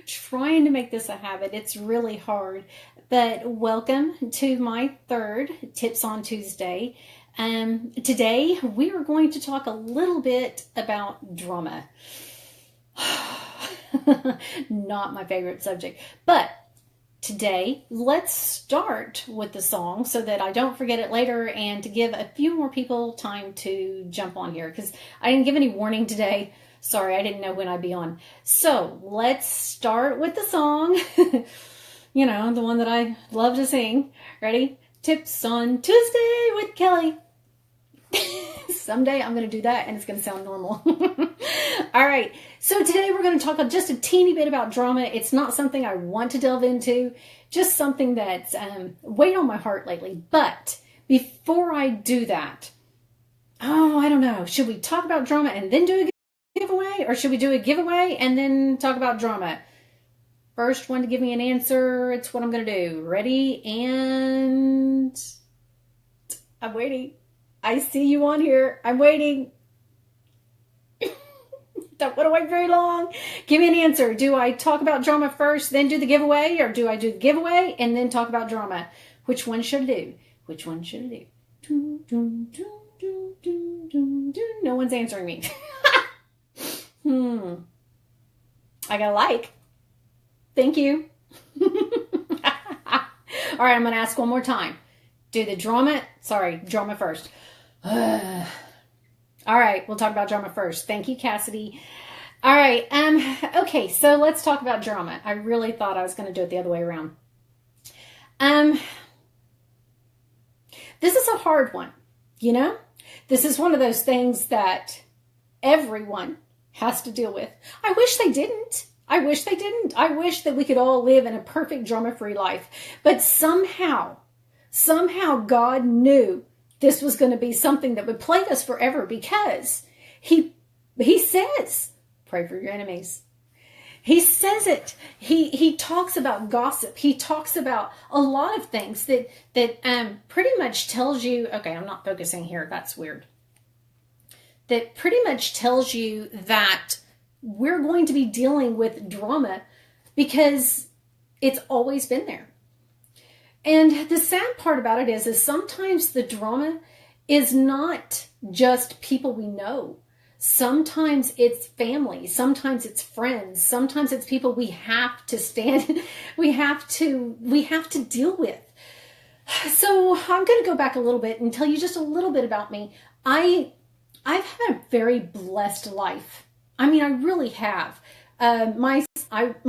Trying to make this a habit. It's really hard. But welcome to my third Tips on Tuesday. Today we are going to talk a little bit about drama. Not my favorite subject. But today, let's start with the song so that I don't forget it later and to give a few more people time to jump on here because I didn't give any warning today. Sorry, I didn't know when I'd be on. So let's start with the song. You know, the one that I love to sing. Ready? Tips on Tuesday with Kelly. Someday I'm going to do that and it's going to sound normal. All right. So today we're going to talk just a teeny bit about drama. It's not something I want to delve into, just something that's weighed on my heart lately. But before I do that, I don't know. Should we talk about drama and then do a giveaway? Or should we do a giveaway and then talk about drama? First one to give me an answer, it's what I'm going to do. Ready? And I'm waiting. I see you on here. I'm waiting. Don't want to wait very long. Give me an answer. Do I talk about drama first, then do the giveaway? Or do I do the giveaway and then talk about drama? Which one should I do? Which one should I do? No one's answering me. I got a like. Thank you. All right, I'm going to ask one more time. Do the drama first. All right, we'll talk about drama first. Thank you, Cassidy. All right, okay, so let's talk about drama. I really thought I was going to do it the other way around. This is a hard one, you know? This is one of those things that everyone has to deal with. I wish they didn't. I wish that we could all live in a perfect drama-free life. But somehow God knew this was going to be something that would plague us forever because he says, pray for your enemies. He says it. He talks about gossip. He talks about a lot of things that pretty much tells you, okay, I'm not focusing here. That's weird. That pretty much tells you that we're going to be dealing with drama because it's always been there. And the sad part about it is sometimes the drama is not just people we know. Sometimes it's family. Sometimes it's friends. Sometimes it's people we have to we have to deal with. So I'm going to go back a little bit and tell you just a little bit about me. I've had a very blessed life. I mean, I really have. My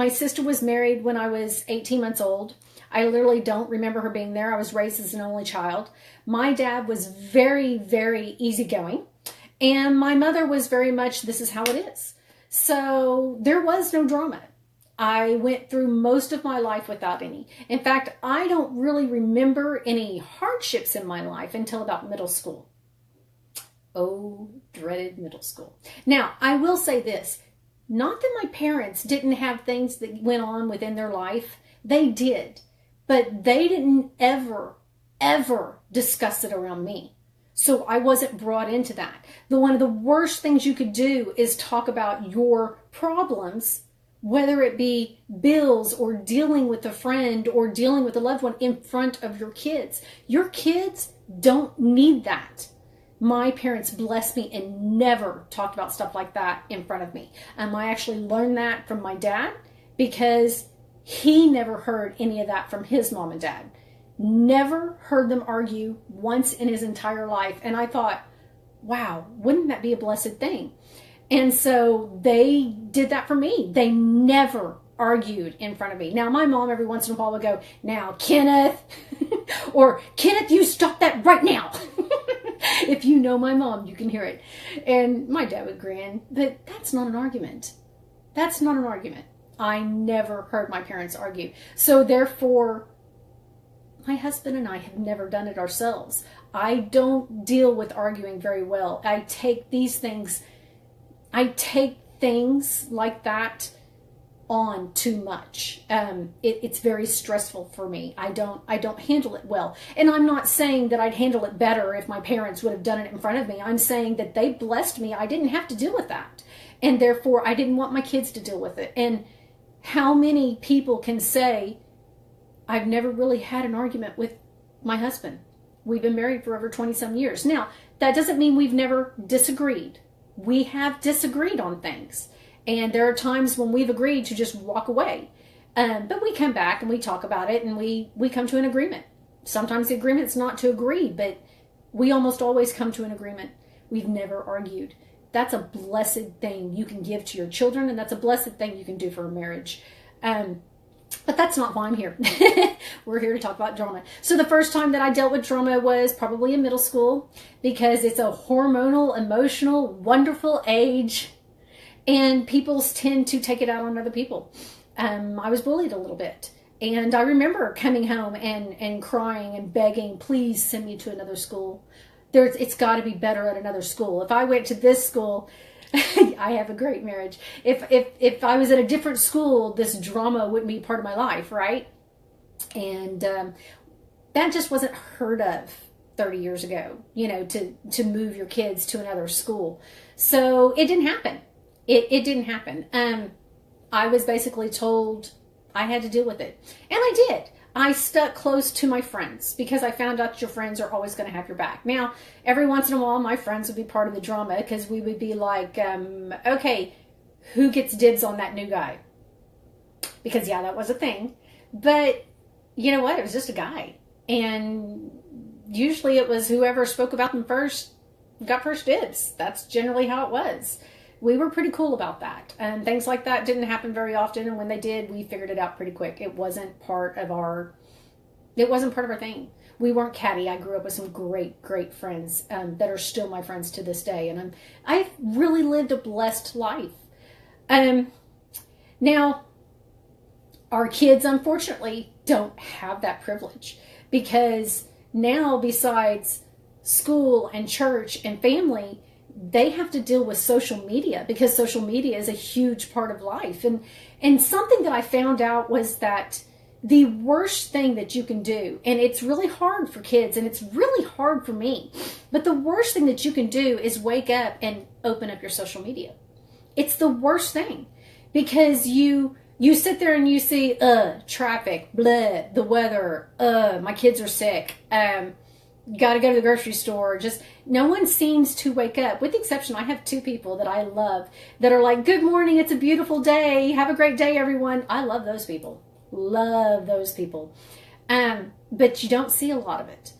sister was married when I was 18 months old. I literally don't remember her being there. I was raised as an only child. My dad was very, very easygoing. And my mother was very much, this is how it is. So there was no drama. I went through most of my life without any. In fact, I don't really remember any hardships in my life until about middle school. Oh, dreaded middle school. Now, I will say this. Not that my parents didn't have things that went on within their life. They did. But they didn't ever discuss it around me. So I wasn't brought into that. One of the worst things you could do is talk about your problems, whether it be bills or dealing with a friend or dealing with a loved one in front of your kids. Your kids don't need that. My parents blessed me and never talked about stuff like that in front of me. I actually learned that from my dad because he never heard any of that from his mom and dad. Never heard them argue once in his entire life. And I thought, wow, wouldn't that be a blessed thing? And so they did that for me. They never argued in front of me. Now, my mom every once in a while would go, now, Kenneth, or Kenneth, you stop that right now. If you know my mom, you can hear it. And my dad would grin, but that's not an argument. That's not an argument. I never heard my parents argue. So therefore, my husband and I have never done it ourselves. I don't deal with arguing very well. I take things like that on too much. It's very stressful for me. I don't handle it well. And I'm not saying that I'd handle it better if my parents would have done it in front of me. I'm saying that they blessed me. I didn't have to deal with that. And therefore, I didn't want my kids to deal with it. And how many people can say, I've never really had an argument with my husband. We've been married for over 20 some years. Now, that doesn't mean we've never disagreed. We have disagreed on things. And there are times when we've agreed to just walk away. But we come back and we talk about it and we come to an agreement. Sometimes the agreement's not to agree, but we almost always come to an agreement. We've never argued. That's a blessed thing you can give to your children, and that's a blessed thing you can do for a marriage. But that's not why I'm here. We're here to talk about drama. So the first time that I dealt with drama was probably in middle school, because it's a hormonal, emotional, wonderful age, and people tend to take it out on other people. I was bullied a little bit. And I remember coming home and crying and begging, please send me to another school. It's got to be better at another school. If I went to this school, I have a great marriage. If I was at a different school, this drama wouldn't be part of my life, right? And that just wasn't heard of 30 years ago, to move your kids to another school. So it didn't happen. It didn't happen. I was basically told I had to deal with it. And I did. I stuck close to my friends because I found out your friends are always going to have your back. Now, every once in a while, my friends would be part of the drama because we would be like, okay, who gets dibs on that new guy? Because, yeah, that was a thing. But you know what? It was just a guy. And usually it was whoever spoke about them first got first dibs. That's generally how it was. We were pretty cool about that. And things like that didn't happen very often. And when they did, we figured it out pretty quick. It wasn't part of our thing. We weren't catty. I grew up with some great, great friends that are still my friends to this day. And I've really lived a blessed life. Now, our kids, unfortunately, don't have that privilege, because now, besides school and church and family, they have to deal with social media, because social media is a huge part of life. And something that I found out was that the worst thing that you can do, and it's really hard for kids and it's really hard for me, but the worst thing that you can do is wake up and open up your social media. It's the worst thing, because you sit there and you see, traffic, blah, the weather, my kids are sick, got to go to the grocery store. Just no one seems to wake up, with the exception, I have two people that I love that are like, good morning, it's a beautiful day, have a great day, everyone. I love those people. Love those people. But you don't see a lot of it.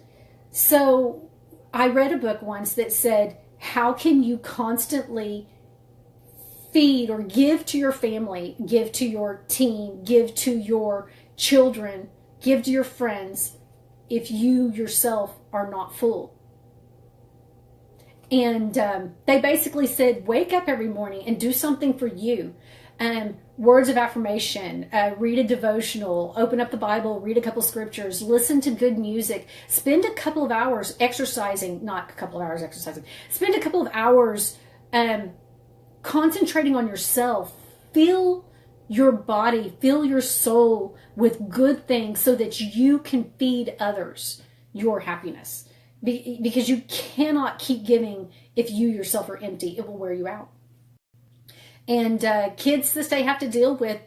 So I read a book once that said, how can you constantly feed or give to your family, give to your team, give to your children, give to your friends, if you yourself are not full? And they basically said, wake up every morning and do something for you. Words of affirmation, read a devotional, open up the Bible, read a couple scriptures, listen to good music, spend a couple of hours exercising, not a couple of hours exercising, spend a couple of hours concentrating on yourself. Fill your body, fill your soul with good things so that you can feed others your happiness. Because you cannot keep giving if you yourself are empty. It will wear you out. And kids this day have to deal with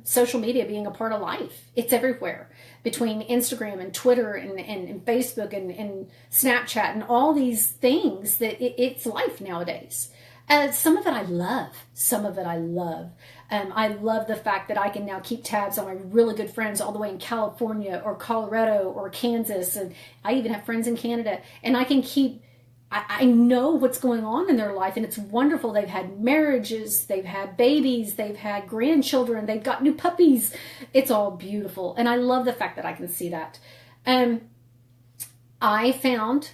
social media being a part of life. It's everywhere, between Instagram and Twitter and Facebook and Snapchat and all these things, that it's life nowadays. Some of it I love. Some of it I love. I love the fact that I can now keep tabs on my really good friends all the way in California or Colorado or Kansas. And I even have friends in Canada. And I know what's going on in their life, and it's wonderful. They've had marriages, they've had babies, they've had grandchildren, they've got new puppies. It's all beautiful. And I love the fact that I can see that. I found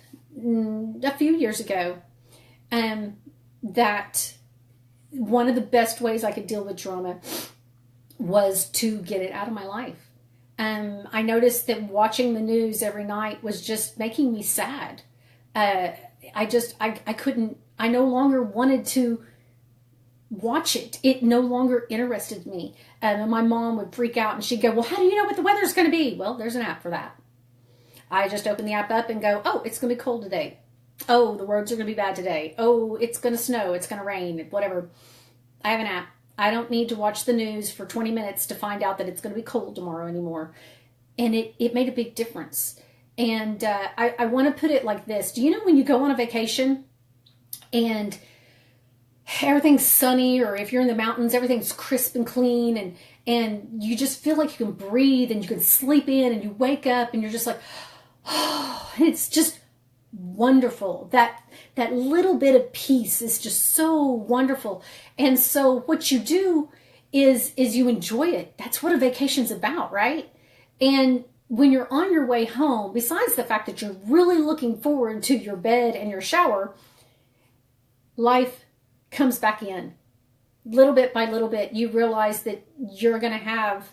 a few years ago that one of the best ways I could deal with drama was to get it out of my life. I noticed that watching the news every night was just making me sad. I no longer wanted to watch it. It no longer interested me. And my mom would freak out and she'd go, well, how do you know what the weather's going to be? Well, there's an app for that. I just open the app up and go, oh, it's going to be cold today. Oh, the roads are going to be bad today. Oh, it's going to snow. It's going to rain. Whatever. I have an app. I don't need to watch the news for 20 minutes to find out that it's going to be cold tomorrow anymore. And it made a big difference. And I want to put it like this. Do you know when you go on a vacation and everything's sunny, or if you're in the mountains, everything's crisp and clean, and you just feel like you can breathe and you can sleep in, and you wake up and you're just like, oh, it's just wonderful. That little bit of peace is just so wonderful. And so what you do is you enjoy it. That's what a vacation's about, right? And when you're on your way home, besides the fact that you're really looking forward to your bed and your shower, life comes back in. Little bit by little bit, you realize that you're going to have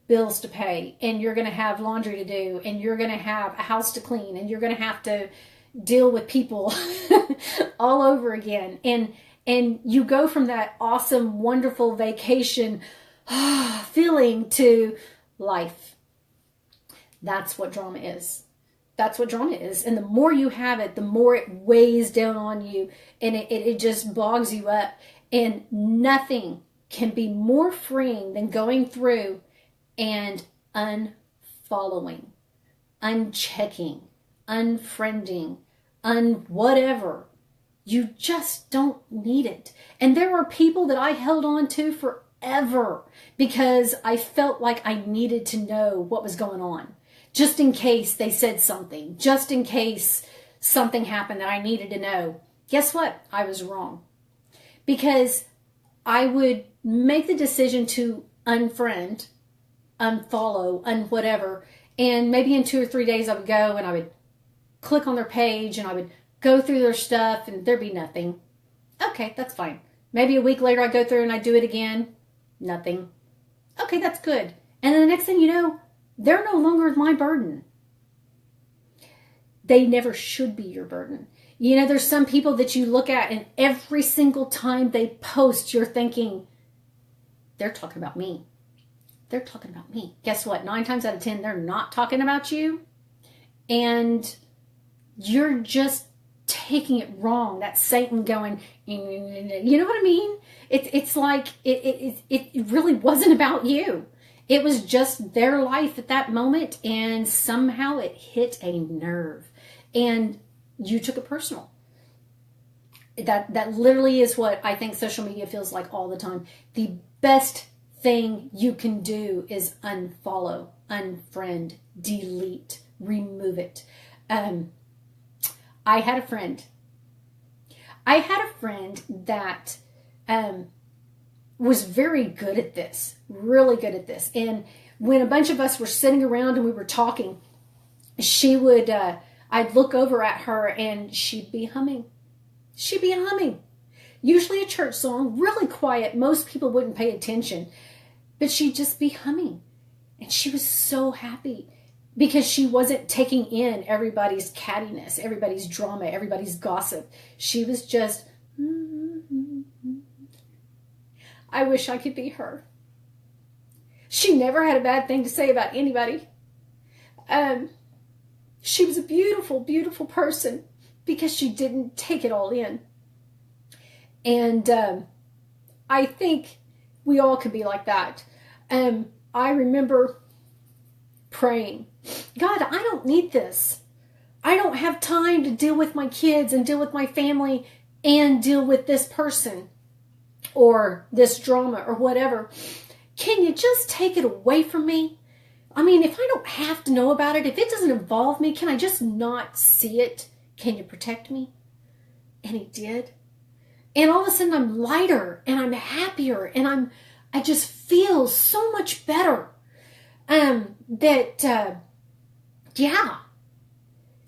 bills to pay, and you're going to have laundry to do, and you're going to have a house to clean, and you're going to have to deal with people all over again. And you go from that awesome, wonderful vacation feeling to life. That's what drama is. That's what drama is. And the more you have it, the more it weighs down on you, and it just bogs you up. And nothing can be more freeing than going through and unfollowing, unchecking, unfriending, whatever. You just don't need it. And there are people that I held on to forever because I felt like I needed to know what was going on. Just in case they said something, just in case something happened that I needed to know. Guess what? I was wrong. Because I would make the decision to unfriend, unfollow, whatever, and maybe in 2 or 3 days I would go and I would click on their page and I would go through their stuff and there'd be nothing. Okay, that's fine. Maybe a week later I go through and I do it again. Nothing. Okay, that's good. And then the next thing you know, they're no longer my burden. They never should be your burden. You know, there's some people that you look at and every single time they post, you're thinking, they're talking about me. They're talking about me. Guess what? 9 times out of 10, they're not talking about you. And you're just taking it wrong. That's Satan going, you know what I mean? It's like it really wasn't about you. It was just their life at that moment, and somehow it hit a nerve, and you took it personal. That literally is what I think social media feels like all the time. The best thing you can do is unfollow, unfriend, delete, remove it. I had a friend that was very good at this, really good at this. And when a bunch of us were sitting around and we were talking, she would, I'd look over at her and she'd be humming. She'd be humming. Usually a church song, really quiet. Most people wouldn't pay attention, but she'd just be humming. And she was so happy because she wasn't taking in everybody's cattiness, everybody's drama, everybody's gossip. She was just, I wish I could be her. She never had a bad thing to say about anybody. She was a beautiful, beautiful person because she didn't take it all in. And I think we all could be like that. I remember praying, God, I don't need this. I don't have time to deal with my kids and deal with my family and deal with this person or this drama or whatever. Can you just take it away from me? I mean, if I don't have to know about it, if it doesn't involve me, can I just not see it? Can you protect me? And he did. And all of a sudden I'm lighter and I'm happier and I just feel so much better. Yeah.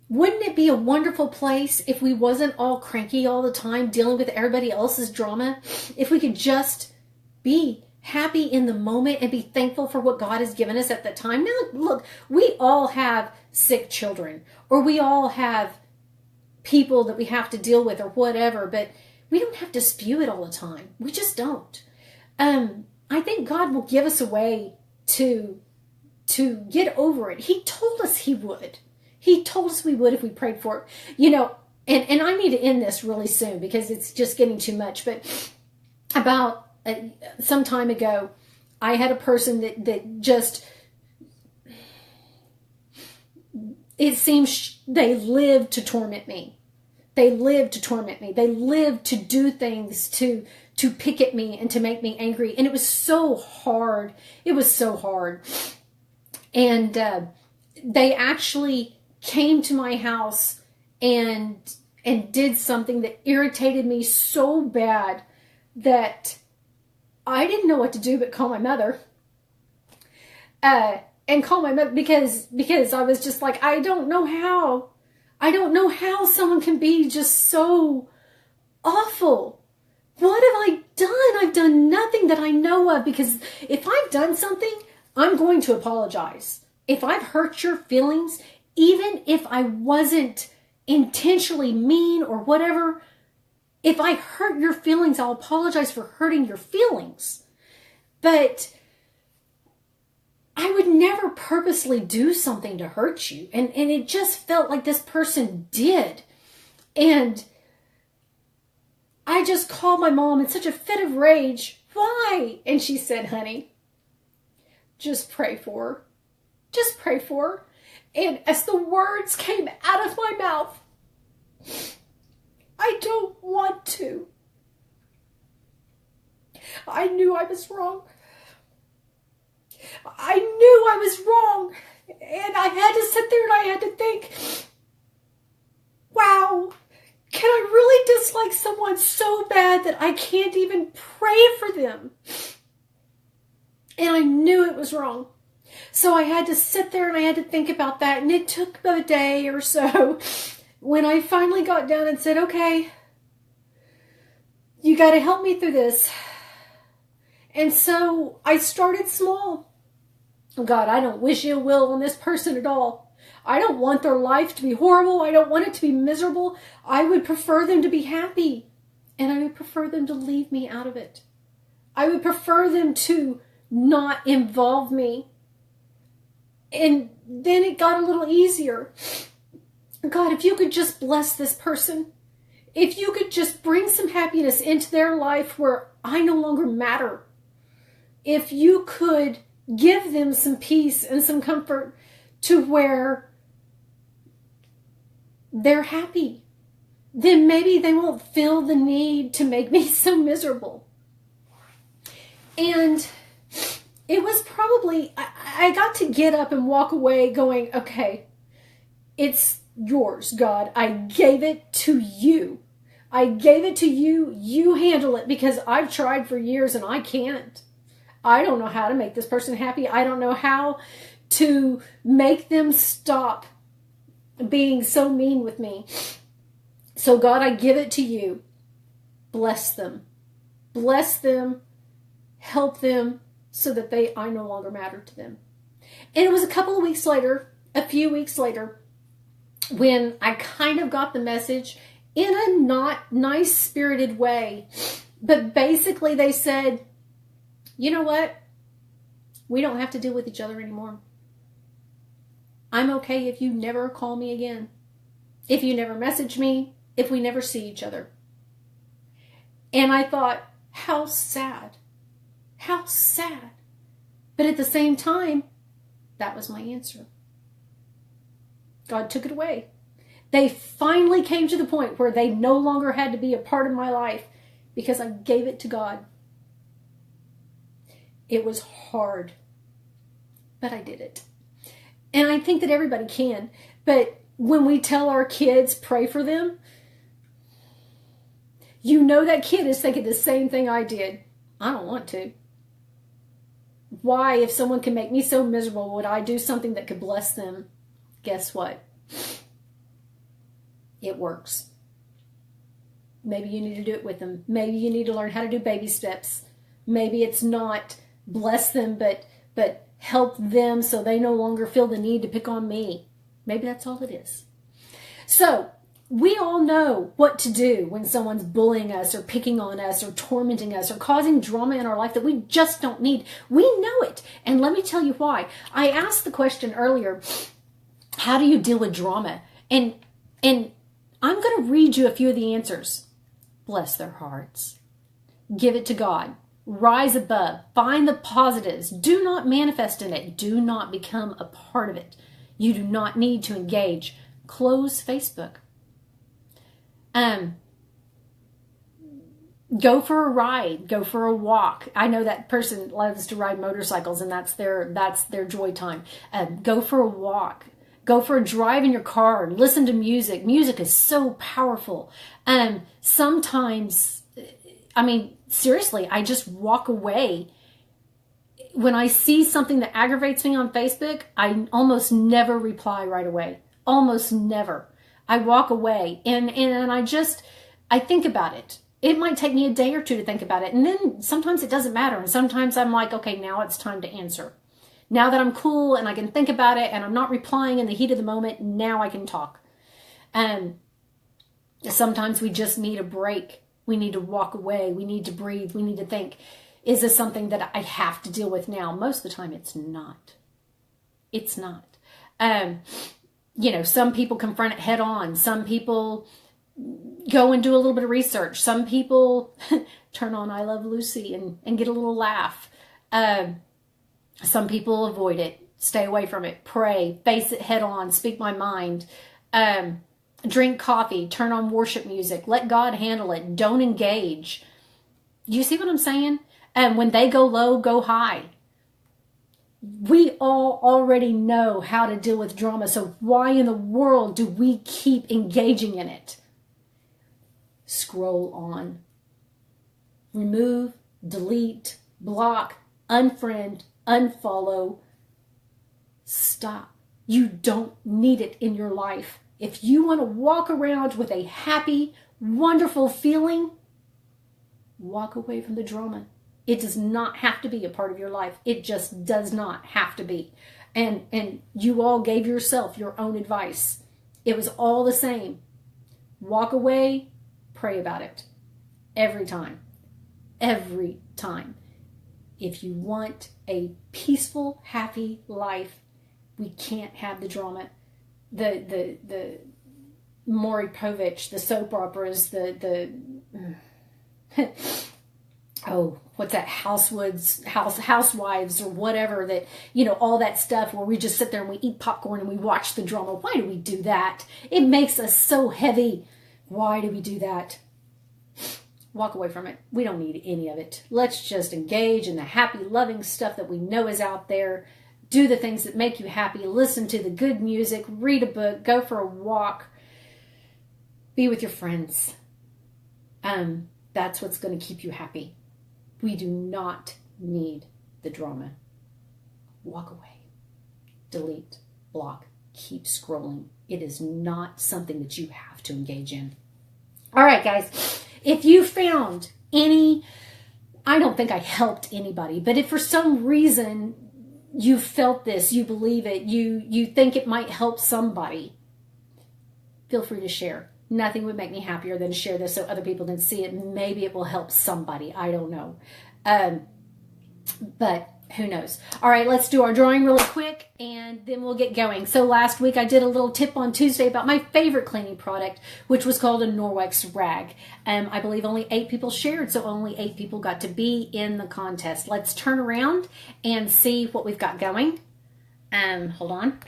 Wouldn't it be a wonderful place if we wasn't all cranky all the time dealing with everybody else's drama? If we could just be happy in the moment and be thankful for what God has given us at the time. Now, look, we all have sick children or we all have people that we have to deal with or whatever, but We don't have to spew it all the time. We just don't. I think God will give us a way to get over it. He told us he would. He told us we would if we prayed for it. And I need to end this really soon because it's just getting too much. But about some time ago, I had a person that just, it seems they lived to torment me. They lived to torment me. They lived to do things to pick at me and to make me angry. And it was so hard. It was so hard. And they actually came to my house and did something that irritated me so bad that I didn't know what to do but call my mother. And call my mother because I was just like, I don't know how someone can be just so awful. What have I done? I've done nothing that I know of, because if I've done something, I'm going to apologize. If I've hurt your feelings, even if I wasn't intentionally mean or whatever, if I hurt your feelings, I'll apologize for hurting your feelings. But I would never purposely do something to hurt you. And it just felt like this person did. And I just called my mom in such a fit of rage. Why? And she said, honey, just pray for her. Just pray for her. And as the words came out of my mouth, I don't want to. I knew I was wrong. I knew I was wrong. And I had to sit there and I had to think, wow, can I really dislike someone so bad that I can't even pray for them? And I knew it was wrong. So I had to sit there and I had to think about that. And it took about a day or so when I finally got down and said, okay, you got to help me through this. And so I started small. God, I don't wish ill will on this person at all. I don't want their life to be horrible. I don't want it to be miserable. I would prefer them to be happy. And I would prefer them to leave me out of it. I would prefer them to not involve me. And then it got a little easier. God, if you could just bless this person. If you could just bring some happiness into their life where I no longer matter. If you could give them some peace and some comfort to where they're happy, then maybe they won't feel the need to make me so miserable. And it was probably, I got to get up and walk away going, okay, it's yours, God. I gave it to you. I gave it to you. You handle it, because I've tried for years and I can't. I don't know how to make this person happy. I don't know how to make them stop being so mean with me. So God, I give it to you. Bless them. Bless them. Help them so that I no longer matter to them. And it was a few weeks later, when I kind of got the message in a not nice spirited way. But basically they said, you know what? We don't have to deal with each other anymore. I'm okay if you never call me again. If you never message me. If we never see each other. And I thought, how sad. How sad. But at the same time, that was my answer. God took it away. They finally came to the point where they no longer had to be a part of my life because I gave it to God. It was hard, but I did it. And I think that everybody can. But when we tell our kids, pray for them, you know that kid is thinking the same thing I did. I don't want to. Why, if someone can make me so miserable, would I do something that could bless them? Guess what? It works. Maybe you need to do it with them. Maybe you need to learn how to do baby steps. Maybe it's not bless them, but help them so they no longer feel the need to pick on me. Maybe that's all it is. So We all know what to do when someone's bullying us or picking on us or tormenting us or causing drama in our life that we just don't need. We know it. And let me tell you why. I asked the question earlier, how do you deal with drama? And I'm going to read you a few of the answers. Bless their hearts. Give it to God. Rise above. Find the positives. Do not manifest in it. Do not become a part of it. You do not need to engage. Close Facebook. Go for a ride. Go for a walk. I know that person loves to ride motorcycles, and that's their joy time. Go for a walk. Go for a drive in your car. Listen to music. Music is so powerful. Sometimes, I mean, seriously, I just walk away. When I see something that aggravates me on Facebook, I almost never reply right away. Almost never. I walk away and I think about it. It might take me a day or two to think about it. And then sometimes it doesn't matter. And sometimes I'm like, okay, now it's time to answer. Now that I'm cool and I can think about it and I'm not replying in the heat of the moment, now I can talk. Sometimes we just need a break. We need to walk away. We need to breathe. We need to think, is this something that I have to deal with now? Most of the time it's not. It's not. Some people confront it head on. Some people go and do a little bit of research. Some people turn on I Love Lucy and get a little laugh. Some people avoid it, stay away from it, pray, face it head on, speak my mind, drink coffee, turn on worship music, let God handle it, don't engage. You see what I'm saying? When they go low, go high. We all already know how to deal with drama, so why in the world do we keep engaging in it? Scroll on. Remove, delete, block, unfriend, unfollow. Stop. You don't need it in your life. If you want to walk around with a happy, wonderful feeling, walk away from the drama. It does not have to be a part of your life. It just does not have to be. And you all gave yourself your own advice. It was all the same. Walk away, pray about it. Every time. Every time. If you want a peaceful, happy life, we can't have the drama. The Maury Povich, the soap operas, what's that? Housewives or whatever, that, all that stuff where we just sit there and we eat popcorn and we watch the drama. Why do we do that? It makes us so heavy. Why do we do that? Walk away from it. We don't need any of it. Let's just engage in the happy, loving stuff that we know is out there. Do the things that make you happy. Listen to the good music. Read a book. Go for a walk. Be with your friends. That's what's going to keep you happy. We do not need the drama. Walk away. Delete. Block. Keep scrolling. It is not something that you have to engage in. All right, guys. If you found any, I don't think I helped anybody, but if for some reason you felt this, you believe it, you think it might help somebody, feel free to share. Nothing would make me happier than to share this so other people can see it. Maybe it will help somebody. I don't know. But who knows? All right, let's do our drawing really quick and then we'll get going. So last week I did a little tip on Tuesday about my favorite cleaning product, which was called a Norwex rag. I believe only 8 people shared, so only 8 people got to be in the contest. Let's turn around and see what we've got going. Hold on.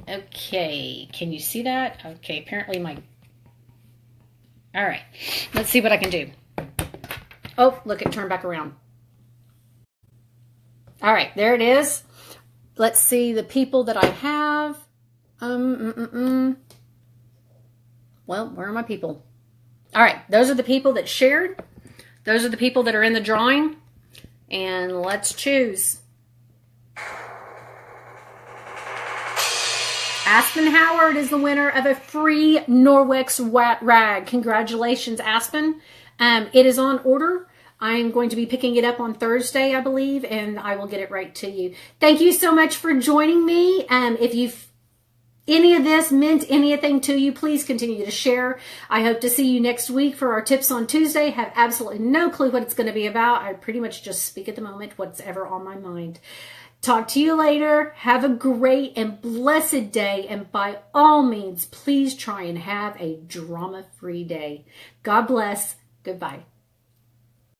Okay, can you see that? Okay, apparently all right, let's see what I can do. Oh, look, it turned back around. All right, there it is. Let's see the people that I have. Well, where are my people? All right, those are the people that shared. Those are the people that are in the drawing. And let's choose. Aspen Howard is the winner of a free Norwex rag. Congratulations, Aspen. It is on order. I'm going to be picking it up on Thursday, I believe, and I will get it right to you. Thank you so much for joining me. any of this meant anything to you, please continue to share. I hope to see you next week for our Tips on Tuesday. Have absolutely no clue what it's going to be about. I pretty much just speak at the moment, what's ever on my mind. Talk to you later. Have a great and blessed day. And by all means, please try and have a drama-free day. God bless. Goodbye.